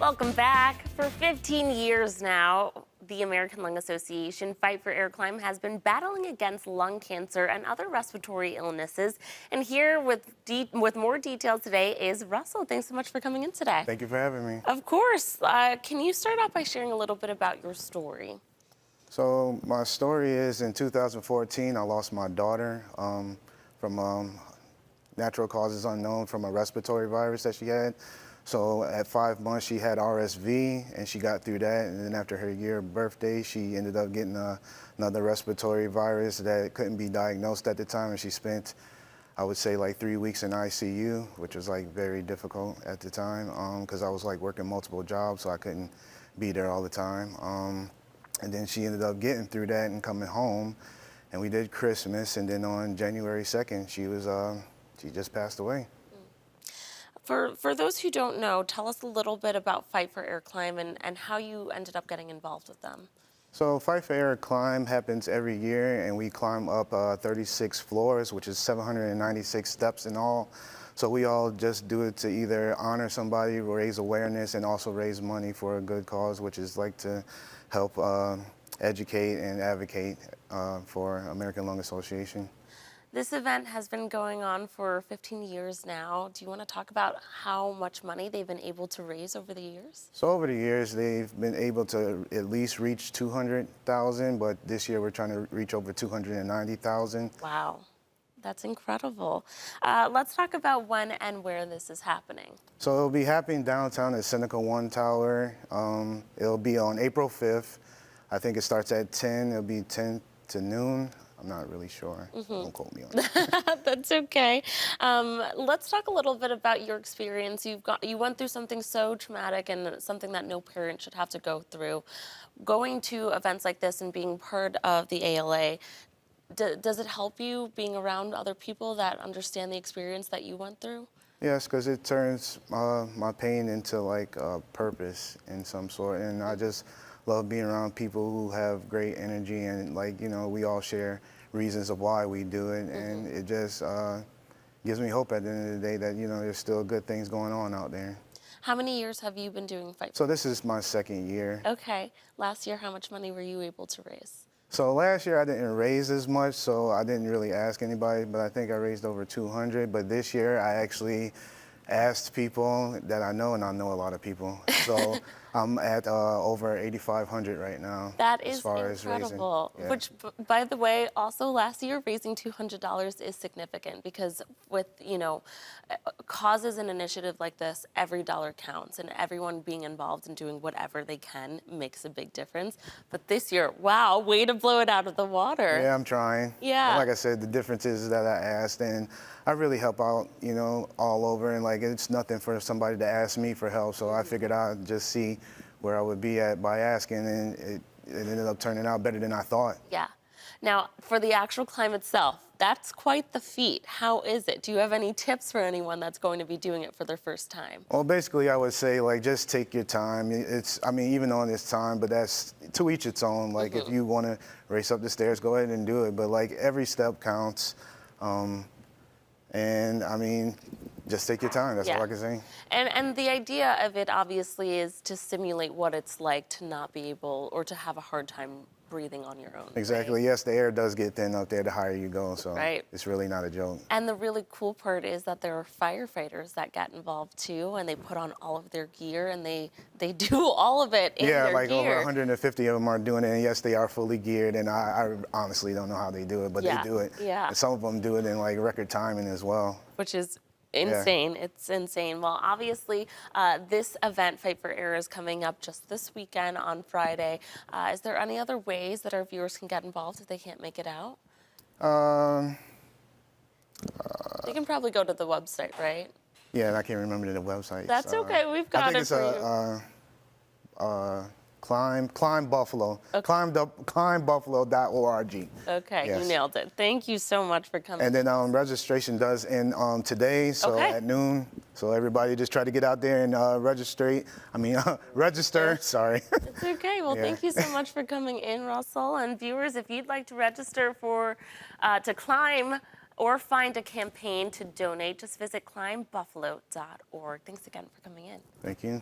Welcome back. For 15 years now, the American Lung Association Fight for Air Climb has been battling against lung cancer and other respiratory illnesses. And here with more details today is Russell. Thanks so much for coming in today. Thank you for having me. Of course. Can you start off by sharing a little bit about your story? So my story is in 2014, I lost my daughter from natural causes unknown from a respiratory virus that she had. So at 5 months, she had RSV, and she got through that. And then after her year birthday, she ended up getting another respiratory virus that couldn't be diagnosed at the time. And she spent, I would say, like 3 weeks in ICU, which was like very difficult at the time because I was like working multiple jobs, so I couldn't be there all the time. And then she ended up getting through that and coming home, and we did Christmas. And then on January 2nd, she just passed away. For those who don't know, tell us a little bit about Fight for Air Climb and how you ended up getting involved with them. So Fight for Air Climb happens every year, and we climb up 36 floors, which is 796 steps in all. So we all just do it to either honor somebody, raise awareness, and also raise money for a good cause, which is like to help educate and advocate for American Lung Association. This event has been going on for 15 years now. Do you want to talk about how much money they've been able to raise over the years? So over the years, they've been able to at least reach 200,000, but this year we're trying to reach over 290,000. Wow, that's incredible. Let's talk about when and where this is happening. So it'll be happening downtown at Seneca One Tower. It'll be on April 5th. I think it starts at 10. It'll be 10 to noon. I'm not really sure. Don't quote me on that. That's okay. Let's talk a little bit about your experience. You went through something so traumatic and something that no parent should have to go through. Going to events like this and being part of the ALA, does it help you being around other people that understand the experience that you went through? Yes, because it turns my pain into like a purpose in some sort, and I just love being around people who have great energy, and like, you know, we all share reasons of why we do it, and it just gives me hope at the end of the day that, you know, there's still good things going on out there. How many years have you been doing Fight? So this is my second year. Okay. Last year, how much money were you able to raise? So last year I didn't raise as much, so I didn't really ask anybody, but I think I raised over 200. But this year I actually asked people that I know, and I know a lot of people. So I'm at over 8,500 right now. That is as far incredible. As raising. Yeah. Which, by the way, also last year raising $200 is significant because with, you know, causes and initiative like this, every dollar counts, and everyone being involved and doing whatever they can makes a big difference. But this year, wow, way to blow it out of the water. Yeah, I'm trying. Yeah. But like I said, the difference is that I asked, and I really help out, you know, all over, and like it's nothing for somebody to ask me for help, so I figured I'd just see where I would be at by asking, and it ended up turning out better than I thought. Yeah. Now, for the actual climb itself, that's quite the feat. How is it? Do you have any tips for anyone that's going to be doing it for their first time? Well, basically, I would say, like, just take your time. I mean, even on this time, but that's to each its own. Like, if you want to race up the stairs, go ahead and do it. But, like, every step counts. And, I mean, just take your time. That's all I can say. And the idea of it, obviously, is to simulate what it's like to not be able or to have a hard time breathing on your own. Exactly. Right? Yes, the air does get thin up there the higher you go, so it's really not a joke. And the really cool part is that there are firefighters that get involved too, and they put on all of their gear, and they do all of it in their Yeah, like gear. over 150 of them are doing it, and yes, they are fully geared, and I honestly don't know how they do it, but they do it. Yeah. And some of them do it in like record timing as well. Which is insane. Yeah. It's insane. Well, obviously, this event, Fight for Air, is coming up just this weekend on Friday. Is there any other ways that our viewers can get involved if they can't make it out? They can probably go to the website, right? Yeah, and I can't remember the website. That's okay. We've got it for you. Climb Buffalo. Okay. Climbbuffalo.org. Okay, yes. You nailed it. Thank you so much for coming. And then registration does end today, so at noon. So everybody just try to get out there and register. Sorry. It's okay. Well, thank you so much for coming in, Russell. And viewers, if you'd like to register for to climb or find a campaign to donate, just visit climbbuffalo.org. Thanks again for coming in. Thank you.